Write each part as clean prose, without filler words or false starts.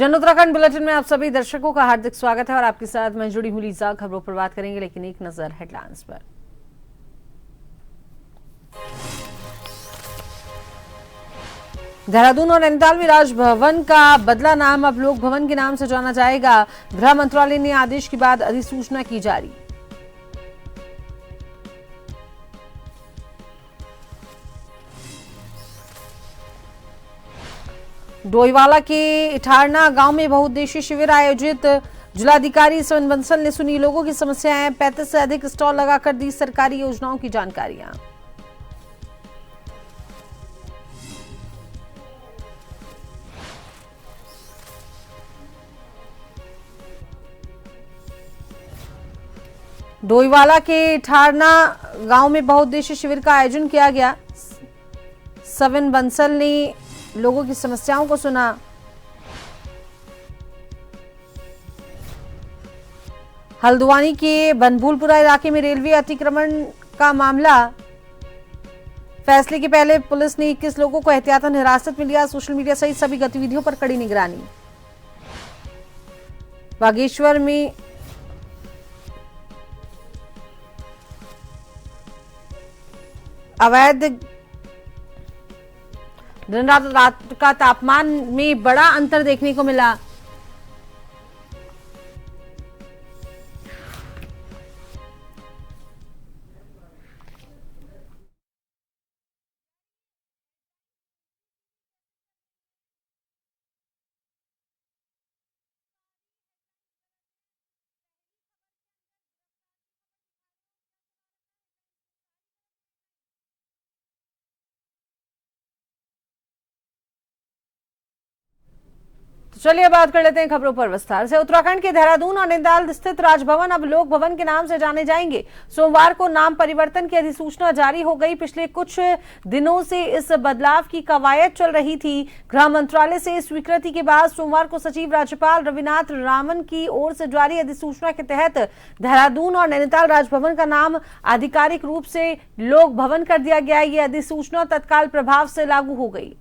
जन उत्तराखंड बुलेटिन में आप सभी दर्शकों का हार्दिक स्वागत है और आपके साथ मैं जुड़ी हूं लीजा। खबरों पर बात करेंगे, लेकिन एक नजर हेडलाइंस पर। देहरादून और नैनीताल में राजभवन का बदला नाम, अब लोक भवन के नाम से जाना जाएगा। गृह मंत्रालय ने आदेश के बाद अधिसूचना की जारी। डोईवाला के इठारना गांव में बहुउद्देशीय शिविर आयोजित। जिलाधिकारी सवन बंसल ने सुनी लोगों की समस्याएं। 35 से अधिक स्टॉल लगाकर दी सरकारी योजनाओं की जानकारियां। डोईवाला के इठारना गांव में बहुउद्देशीय शिविर का आयोजन किया गया। सवन बंसल ने लोगों की समस्याओं को सुना। हल्द्वानी के बनभूलपुरा इलाके में रेलवे अतिक्रमण का मामला। फैसले के पहले पुलिस ने 21 लोगों को एहतियातन हिरासत में लिया। सोशल मीडिया सहित सभी गतिविधियों पर कड़ी निगरानी। बागेश्वर में अवैध दिन रात का तापमान में बड़ा अंतर देखने को मिला। चलिए बात कर लेते हैं खबरों पर विस्तार से। उत्तराखंड के देहरादून और नैनीताल स्थित राजभवन अब लोक भवन के नाम से जाने जाएंगे। सोमवार को नाम परिवर्तन की अधिसूचना जारी हो गई। पिछले कुछ दिनों से इस बदलाव की कवायद चल रही थी। गृह मंत्रालय से स्वीकृति के बाद सोमवार को सचिव राज्यपाल रविनाथ रामन की ओर से जारी अधिसूचना के तहत देहरादून और नैनीताल राजभवन का नाम आधिकारिक रूप से लोक भवन कर दिया गया। ये अधिसूचना तत्काल प्रभाव से लागू हो गई।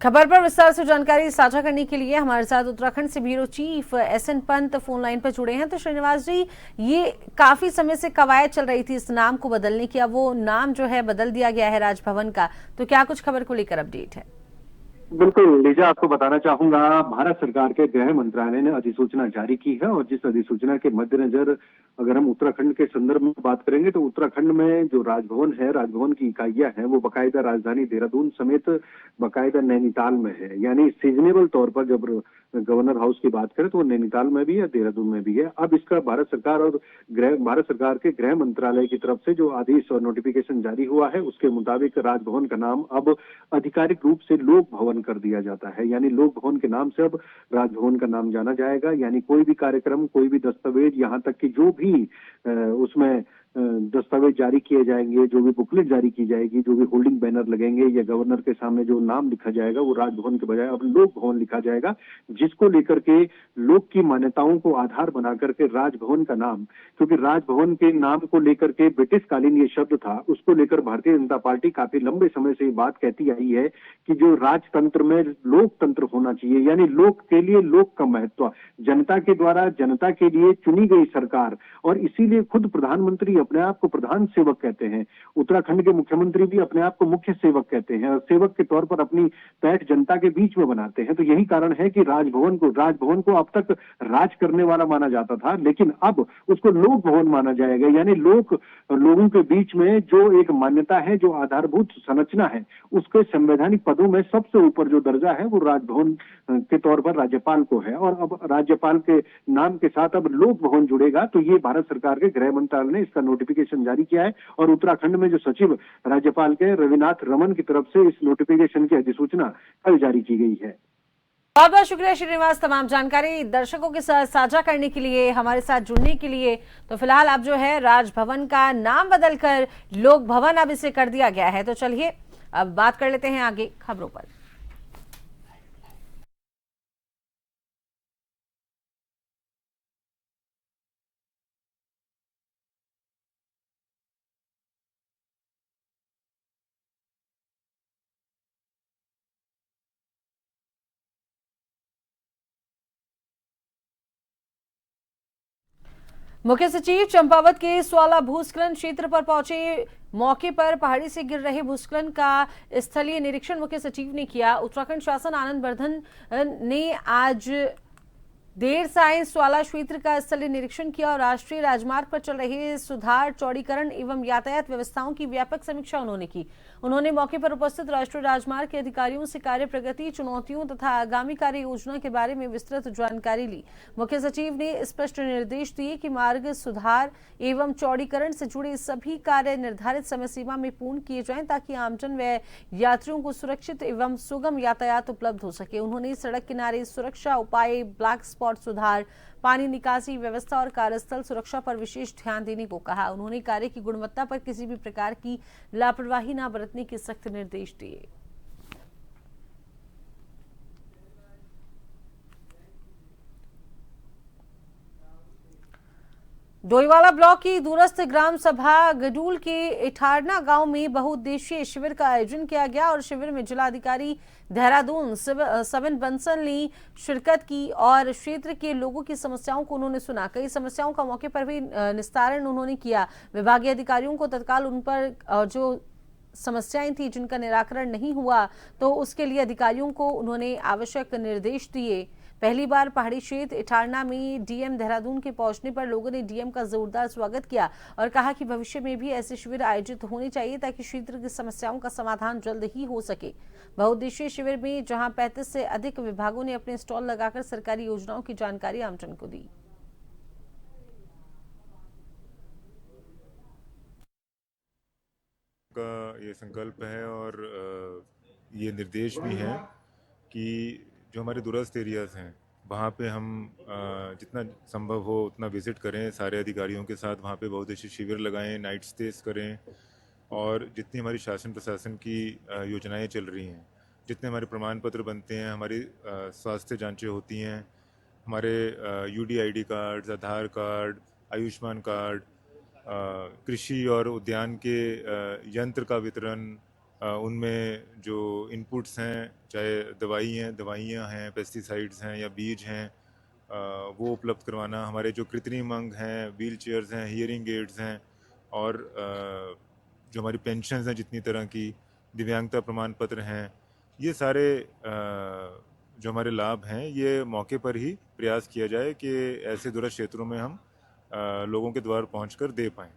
खबर पर विस्तार से जानकारी साझा करने के लिए हमारे साथ उत्तराखंड से bureau chief SN Pant phone line पर जुड़े हैं। तो श्रीनिवास जी, ये काफी समय से कवायद चल रही थी इस नाम को बदलने की, अब वो नाम जो है बदल दिया गया है राजभवन का, तो क्या कुछ खबर को लेकर अपडेट है? बिल्कुल लीजा, आपको बताना चाहूंगा, भारत सरकार के गृह मंत्रालय ने अधिसूचना जारी की है और जिस अधिसूचना के मद्देनजर अगर हम उत्तराखंड के संदर्भ में बात करेंगे तो उत्तराखंड में जो राजभवन है, राजभवन की इकाइयां हैं, वो बाकायदा राजधानी देहरादून समेत बाकायदा नैनीताल में है। यानी सीजनेबल तौर पर जब गवर्नर हाउस की बात करें तो वो नैनीताल में भी है, देहरादून में भी है। अब इसका भारत सरकार के गृह मंत्रालय की तरफ से जो आदेश और नोटिफिकेशन जारी हुआ है उसके मुताबिक राजभवन का नाम अब आधिकारिक रूप से लोक भवन कर दिया जाता है। यानी लोक भवन के नाम से अब राजभवन का नाम जाना जाएगा। यानी कोई भी कार्यक्रम, कोई भी दस्तावेज, यहाँ तक कि जो भी उसमें दस्तावेज जारी किए जाएंगे, जो भी बुकलेट जारी की जाएगी, जो भी होल्डिंग बैनर लगेंगे या गवर्नर के सामने जो नाम लिखा जाएगा वो राजभवन के बजाय अब लोक भवन लिखा जाएगा, जिसको लेकर के लोक की मान्यताओं को आधार बना करके राजभवन का नाम, क्योंकि राजभवन के नाम को लेकर के ब्रिटिश कालीन ये शब्द था, उसको लेकर भारतीय जनता पार्टी काफी लंबे समय से ये बात कहती आई है कि जो राजतंत्र में लोकतंत्र होना चाहिए, यानी लोक के लिए लोक का महत्व, जनता के द्वारा जनता के लिए चुनी गई सरकार। और इसीलिए खुद प्रधानमंत्री अपने आप को प्रधान सेवक कहते हैं, उत्तराखंड के मुख्यमंत्री भी अपने आप को मुख्य सेवक कहते हैं और सेवक के तौर पर अपनी पैठ जनता के बीच में बनाते हैं। तो यही कारण है कि राजभवन को अब तक राज करने वाला माना जाता था, लेकिन अब उसको लोक भवन माना जाएगा। यानी लोगों के बीच में जो एक मान्यता है, जो आधारभूत संरचना है, उसके संवैधानिक पदों में सबसे ऊपर जो दर्जा है वो राजभवन के तौर पर राज्यपाल को है। और अब राज्यपाल के नाम के साथ अब लोक भवन जुड़ेगा। तो ये भारत सरकार के गृह मंत्रालय ने इसका नोटिफिकेशन जारी किया है और उत्तराखंड में जो सचिव राज्यपाल के रविनाथ रमन की तरफ से इस नोटिफिकेशन की अधिसूचना कल जारी की गई है। बहुत बहुत शुक्रिया श्रीनिवास, तमाम जानकारी दर्शकों के साथ साझा करने के लिए, हमारे साथ जुड़ने के लिए। तो फिलहाल अब जो है राजभवन का नाम बदलकर लोक भवन अब इसे कर दिया गया है। तो चलिए अब बात कर लेते हैं आगे खबरों पर। मुख्य सचिव चंपावत के स्वाला भूस्खलन क्षेत्र पर पहुंचे। मौके पर पहाड़ी से गिर रहे भूस्खलन का स्थलीय निरीक्षण मुख्य सचिव ने किया। उत्तराखंड शासन आनंद वर्धन ने आज देर सायं स्वाला क्षेत्र का स्थलीय निरीक्षण किया और राष्ट्रीय राजमार्ग पर चल रहे सुधार, चौड़ीकरण एवं यातायात व्यवस्थाओं की व्यापक समीक्षा उन्होंने की। उन्होंने मौके पर उपस्थित राष्ट्रीय राजमार्ग के अधिकारियों से कार्य प्रगति, चुनौतियों तथा आगामी कार्य योजना के बारे में विस्तृत जानकारी ली। मुख्य सचिव ने स्पष्ट निर्देश दिए कि मार्ग सुधार एवं चौड़ीकरण से जुड़े सभी कार्य निर्धारित समय सीमा में पूर्ण किए जाएं ताकि आमजन व यात्रियों को सुरक्षित एवं सुगम यातायात उपलब्ध हो सके। उन्होंने सड़क किनारे सुरक्षा उपाय, ब्लैक स्पॉट सुधार, पानी निकासी व्यवस्था और कार्यस्थल सुरक्षा पर विशेष ध्यान देने को कहा। उन्होंने कार्य की गुणवत्ता पर किसी भी प्रकार की लापरवाही न बरतने के सख्त निर्देश दिए। डोईवाला ब्लॉक की दूरस्थ ग्राम सभा गडूल के इठारना गांव में बहुउद्देशीय शिविर का आयोजन किया गया और शिविर में जिलाधिकारी देहरादून सविन बंसल ने शिरकत की और क्षेत्र के लोगों की समस्याओं को उन्होंने सुना। कई समस्याओं का मौके पर भी निस्तारण उन्होंने किया। विभागीय अधिकारियों को तत्काल उन पर जो समस्याएं थी जिनका निराकरण नहीं हुआ तो उसके लिए अधिकारियों को उन्होंने आवश्यक निर्देश दिए। पहली बार पहाड़ी क्षेत्र इठारना में डीएम देहरादून के पहुंचने पर लोगों ने डीएम का जोरदार स्वागत किया और कहा कि भविष्य में भी ऐसे शिविर आयोजित होने चाहिए ताकि क्षेत्र की समस्याओं का समाधान जल्द ही हो सके। बहुउद्देशीय शिविर में जहां 35 से अधिक विभागों ने अपने स्टॉल लगाकर सरकारी योजनाओं की जानकारी आमजन को दी। का ये संकल्प है और ये निर्देश भी हैं कि जो हमारे दूरस्थ एरियाज़ हैं वहाँ पे हम जितना संभव हो उतना विज़िट करें, सारे अधिकारियों के साथ वहाँ पे बहुउद्देशीय शिविर लगाएं, नाइट स्टेज करें और जितनी हमारी शासन प्रशासन की योजनाएं चल रही हैं, जितने हमारे प्रमाण पत्र बनते हैं, हमारी स्वास्थ्य जांचें होती हैं, हमारे UDID कार्ड्स, आधार कार्ड, आयुष्मान कार्ड, कृषि और उद्यान के यंत्र का वितरण, उनमें जो इनपुट्स हैं, चाहे दवाइयाँ हैं, पेस्टिसाइड्स हैं या बीज हैं, वो उपलब्ध करवाना, हमारे जो कृत्रिम अंग हैं, व्हील चेयर्स हैं, हियरिंग एड्स हैं और जो हमारी पेंशन्स हैं जितनी तरह की, दिव्यांगता प्रमाण पत्र हैं, ये सारे जो हमारे लाभ हैं ये मौके पर ही प्रयास किया जाए कि ऐसे दूरस्थ क्षेत्रों में हम लोगों के द्वार पहुंचकर दे पाएं।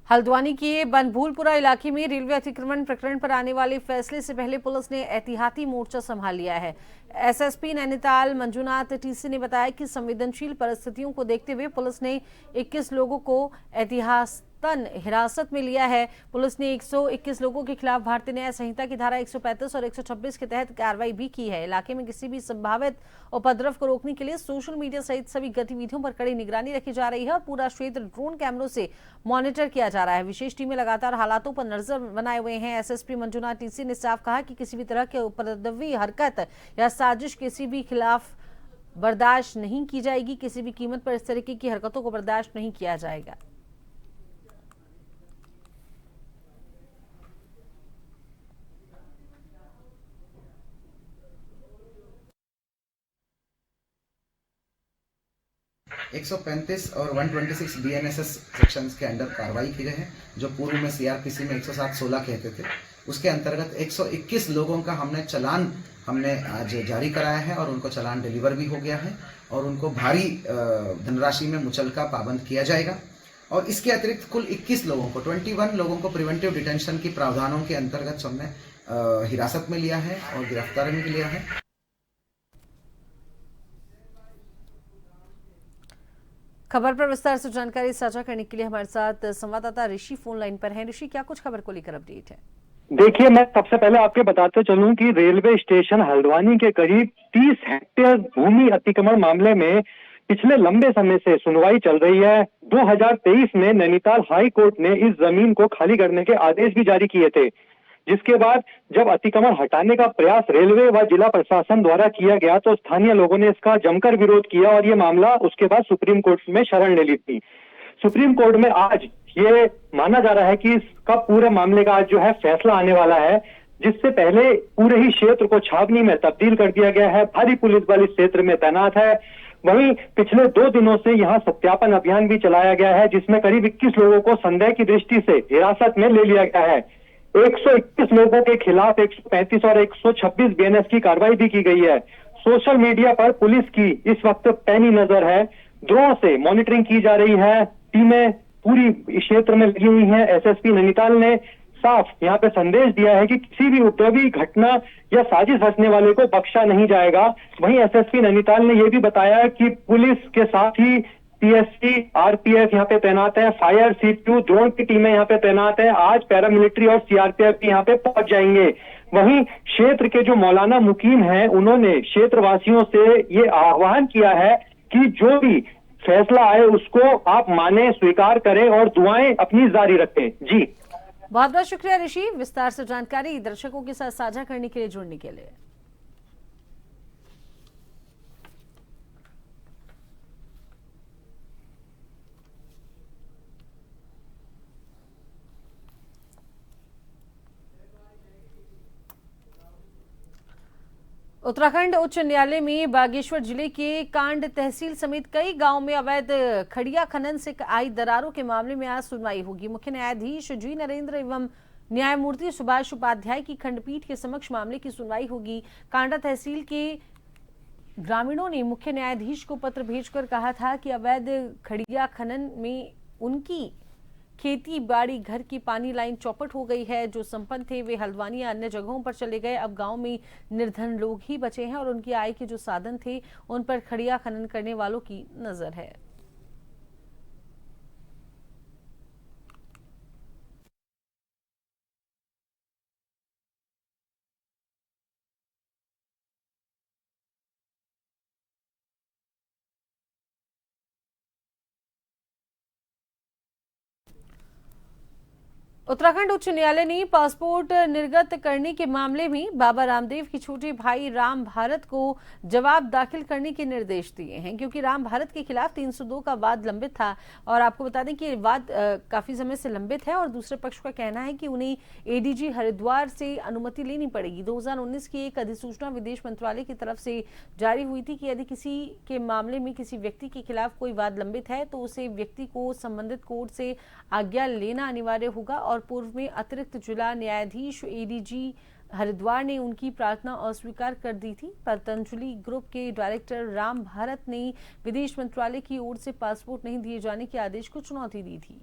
हल्द्वानी के बनभूलपुरा इलाके में रेलवे अतिक्रमण प्रकरण पर आने वाले फैसले से पहले पुलिस ने एहतियाती मोर्चा संभाल लिया है। एसएसपी नैनीताल मंजुनाथ टीसी ने बताया कि संवेदनशील परिस्थितियों को देखते हुए पुलिस ने 21 लोगों को एहतियातन हिरासत में लिया है। पुलिस ने 121 लोगों के खिलाफ भारतीय न्याय संहिता की धारा 135 और 126 के तहत कार्रवाई भी की है। इलाके में किसी भी संभावित उपद्रव को रोकने के लिए सोशल मीडिया सहित सभी गतिविधियों पर कड़ी निगरानी रखी जा रही है और पूरा क्षेत्र ड्रोन कैमरों से मॉनिटर किया जा रहा है। विशेष टीमें लगातार हालातों पर नजर बनाए हुए हैं। एसएसपी मंजुनाथ टीसी ने साफ कहा कि किसी भी तरह के उपद्रवी हरकत या साजिश किसी भी खिलाफ बर्दाश्त नहीं की जाएगी। किसी भी कीमत पर इस तरीके की हरकतों को बर्दाश्त नहीं किया जाएगा। 135 और 126 बीएनएसएस सेक्शंस के अंडर कार्रवाई की गई है, जो पूर्व में सीआरपीसी में 107-16 कहते थे। उसके अंतर्गत 121 लोगों का हमने आज जारी कराया है और उनको चालान डिलीवर भी हो गया है और उनको भारी धनराशि में मुचलका पाबंद किया जाएगा। और इसके अतिरिक्त कुल 21 लोगों को 21 लोगों को प्रिवेंटिव डिटेंशन की प्रावधानों के अंतर्गत हमने हिरासत में लिया है और गिरफ्तार भी लिया है। खबर पर विस्तार से जानकारी साझा करने के लिए हमारे साथ संवाददाता ऋषि फोन लाइन पर हैं। ऋषि, क्या कुछ खबर को लेकर अपडेट है? देखिए, मैं सबसे पहले आपके बताते चलूं कि रेलवे स्टेशन हल्द्वानी के करीब 30 हेक्टेयर भूमि अतिक्रमण मामले में पिछले लंबे समय से सुनवाई चल रही है। 2023 में नैनीताल हाई कोर्ट ने इस जमीन को खाली करने के आदेश भी जारी किए थे, जिसके बाद जब अतिक्रमण हटाने का प्रयास रेलवे व जिला प्रशासन द्वारा किया गया तो स्थानीय लोगों ने इसका जमकर विरोध किया और ये मामला उसके बाद सुप्रीम कोर्ट में शरण ले ली थी। सुप्रीम कोर्ट में आज ये माना जा रहा है कि इसका पूरे मामले का आज जो है फैसला आने वाला है, जिससे पहले पूरे ही क्षेत्र को छावनी में तब्दील कर दिया गया है। भारी पुलिस बल इस क्षेत्र में तैनात है। वहीं पिछले 2 दिनों से यहाँ सत्यापन अभियान भी चलाया गया है, जिसमें करीब 21 लोगों को संदेह की दृष्टि से हिरासत में ले लिया गया है। 121 लोगों के खिलाफ 135 और 126 बीएनएस की कार्रवाई भी की गई है। सोशल मीडिया पर पुलिस की इस वक्त पैनी नजर है। ड्रोन से मॉनिटरिंग की जा रही है। टीमें पूरी क्षेत्र में लगी हुई हैं। एसएसपी नैनीताल ने साफ यहाँ पे संदेश दिया है कि किसी भी उपद्रवी घटना या साजिश रचने वाले को बख्शा नहीं जाएगा। वहीं एसएसपी नैनीताल ने यह भी बताया कि पुलिस के साथ ही पीएससी, आरपीएफ यहाँ पे तैनात है, फायर, सीपीयू, ड्रोन की टीमें यहाँ पे तैनात है। आज पैरामिलिट्री और सीआरपीएफ भी यहाँ पे पहुंच जाएंगे। वहीं क्षेत्र के जो मौलाना मुकीम हैं, उन्होंने क्षेत्रवासियों से ये आह्वान किया है कि जो भी फैसला आए उसको आप माने, स्वीकार करें और दुआएं अपनी जारी रखें। जी, बहुत बहुत शुक्रिया ऋषि, विस्तार से जानकारी दर्शकों के साथ साझा करने के लिए, जुड़ने के लिए। उत्तराखंड उच्च न्यायालय में बागेश्वर जिले के कांड तहसील समेत कई गांवों में अवैध खड़िया खनन से आई दरारों के मामले में आज सुनवाई होगी। मुख्य न्यायाधीश जी नरेंद्र एवं न्यायमूर्ति सुभाष उपाध्याय की खंडपीठ के समक्ष मामले की सुनवाई होगी। कांडा तहसील के ग्रामीणों ने मुख्य न्यायाधीश को पत्र भेजकर कहा था कि अवैध खड़िया खनन में उनकी खेती बाड़ी, घर की पानी लाइन चौपट हो गई है। जो संपन्न थे वे हल्द्वानी या अन्य जगहों पर चले गए। अब गांव में निर्धन लोग ही बचे हैं और उनकी आय के जो साधन थे उन पर खड़िया खनन करने वालों की नजर है। उत्तराखंड उच्च न्यायालय ने पासपोर्ट निर्गत करने के मामले में बाबा रामदेव के छोटे भाई राम भारत को जवाब दाखिल करने के निर्देश दिए हैं, क्योंकि राम भारत के खिलाफ 302 का वाद लंबित था। और आपको बता दें कि ये वाद काफी समय से लंबित है और दूसरे पक्ष का कहना है कि उन्हें एडीजी हरिद्वार से अनुमति लेनी पड़ेगी। 2019 की एक अधिसूचना विदेश मंत्रालय की तरफ से जारी हुई थी कि यदि किसी के मामले में किसी व्यक्ति के खिलाफ कोई वाद लंबित है तो उसे व्यक्ति को संबंधित कोर्ट से आज्ञा लेना अनिवार्य होगा। और पूर्व में अतिरिक्त जिला न्यायाधीश एडीजी हरिद्वार ने उनकी प्रार्थना अस्वीकार कर दी थी। पतंजलि ग्रुप के डायरेक्टर राम भारत ने विदेश मंत्रालय की ओर से पासपोर्ट नहीं दिए जाने के आदेश को चुनौती दी थी।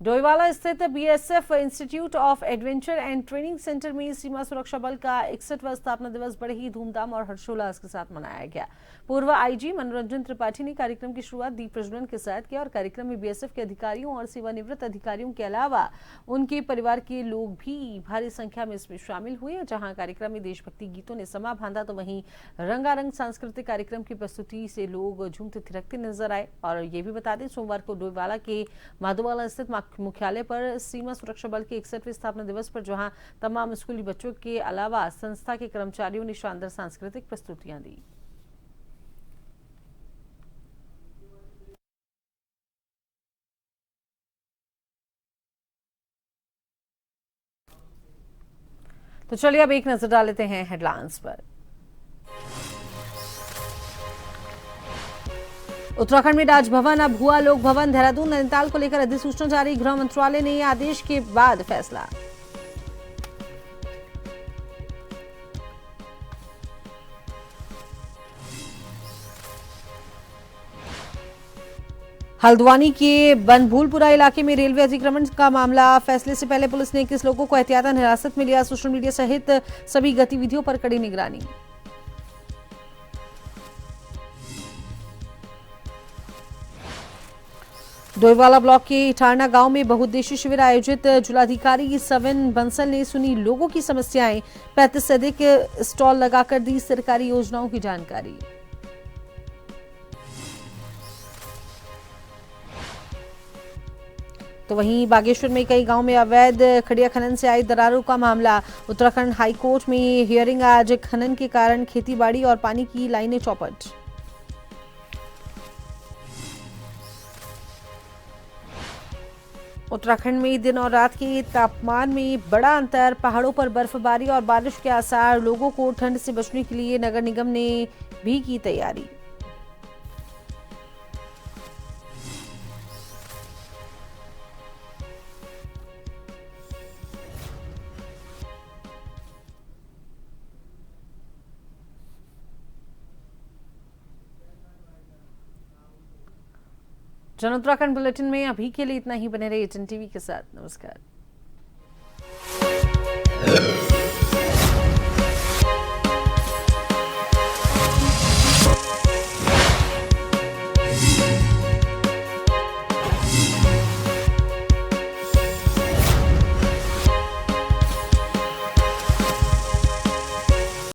डोईवाला स्थित BSF institute of adventure and training centre में सीमा सुरक्षा बल का 61वां स्थापना दिवस बड़े ही धूमधाम और हर्षोल्लास के साथ मनाया गया। पूर्व आईजी मनोरंजन त्रिपाठी ने कार्यक्रम की शुरुआत दीप प्रज्वलन के साथ किया और कार्यक्रम में बीएसएफ के अधिकारियों और सेवानिवृत्त अधिकारियों के अलावा उनके परिवार के लोग भी भारी संख्या में इसमें शामिल हुए। जहां कार्यक्रम में देशभक्ति गीतों ने समा बांधा तो वहीं रंगारंग सांस्कृतिक कार्यक्रम की प्रस्तुति से लोग झूमते थिरकते नजर आए। और ये भी बता दें, सोमवार को डोईवाला के माधोवाला स्थित मुख्यालय पर सीमा सुरक्षा बल के 61वें स्थापना दिवस पर जहां तमाम स्कूली बच्चों के अलावा संस्था के कर्मचारियों ने शानदार सांस्कृतिक प्रस्तुतियां दी। तो चलिए अब एक नजर डाल लेते हैं हेडलाइंस पर। उत्तराखंड में राजभवन अब हुआ लोक भवन। देहरादून नैनीताल को लेकर अधिसूचना जारी। गृह मंत्रालय ने आदेश के बाद फैसला। हल्द्वानी के बनभूलपुरा इलाके में रेलवे अतिक्रमण का मामला। फैसले से पहले पुलिस ने 21 लोगों को एहतियातन हिरासत में लिया। सोशल मीडिया सहित सभी गतिविधियों पर कड़ी निगरानी। डोईवाला ब्लॉक के इटारना गांव में बहुउद्देशीय शिविर आयोजित। जिलाधिकारी सविन बंसल ने सुनी लोगों की समस्याएं। 35 से अधिक स्टॉल लगाकर दी सरकारी योजनाओं की जानकारी। तो वहीं बागेश्वर में कई गांव में अवैध खड़िया खनन से आई दरारों का मामला। उत्तराखंड हाईकोर्ट में हियरिंग आज। खनन के कारण खेतीबाड़ी और पानी की लाइनें चौपट। उत्तराखंड में दिन और रात के तापमान में बड़ा अंतर। पहाड़ों पर बर्फबारी और बारिश के आसार। लोगों को ठंड से बचने के लिए नगर निगम ने भी की तैयारी। जन उत्तराखंड बुलेटिन में अभी के लिए इतना ही। बने रहिए एचएन टीवी के साथ। नमस्कार।